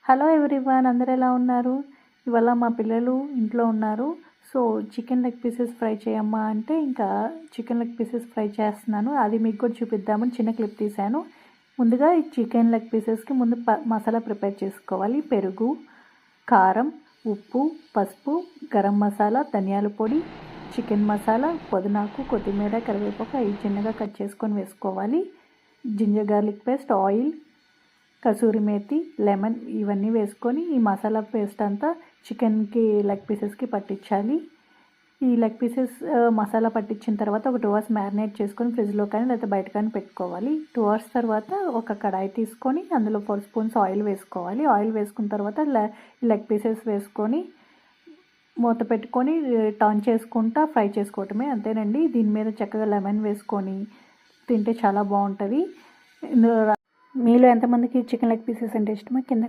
Hello everyone, అందరూ ఎలా ఉన్నారు? ఇవాళ మా పిల్లలు ఇంట్లో ఉన్నారు. So chicken leg pieces fry చేయమ్మా అంటే ఇంకా చికెన్ లెగ్ పీసెస్ ఫ్రై చేస్తున్నాను. అది మీకు కూడా చూపిద్దామని చిన్న క్లిప్ తీశాను. ముందుగా ఈ చికెన్ లెగ్ పీసెస్కి ముందు మసాలా ప్రిపేర్ చేసుకోవాలి. పెరుగు, కారం, ఉప్పు, పసుపు, గరం మసాలా, ధనియాల పొడి, చికెన్ మసాలా, పుదీనాకు, కొత్తిమీర, కరివేపాకు అవి చిన్నగా కట్ చేసుకొని వేసుకోవాలి. జింజర్ గార్లిక్ పేస్ట్, ఆయిల్, కసూరి మేతి, లెమన్ ఇవన్నీ వేసుకొని ఈ మసాలా పేస్ట్ అంతా చికెన్కి లెగ్ పీసెస్కి పట్టించాలి. ఈ లెగ్ పీసెస్ మసాలా పట్టించిన తర్వాత ఒక 2 అవర్స్ మ్యారినేట్ చేసుకొని ఫ్రిడ్జ్లో కానీ లేకపోతే బయట కానీ పెట్టుకోవాలి. 2 అవర్స్ తర్వాత ఒక కడాయి తీసుకొని అందులో 4 స్పూన్స్ ఆయిల్ వేసుకోవాలి. ఆయిల్ వేసుకున్న తర్వాత లెగ్ పీసెస్ వేసుకొని మూత పెట్టుకొని టర్న్ చేసుకుంటా ఫ్రై చేసుకోవటమే, అంతేనండి. దీని మీద చక్కగా లెమన్ వేసుకొని తింటే చాలా బాగుంటుంది. మీలో ఎంతమందికి చికెన్ లెగ్ పీసెస్ అంటే ఇష్టమో కింద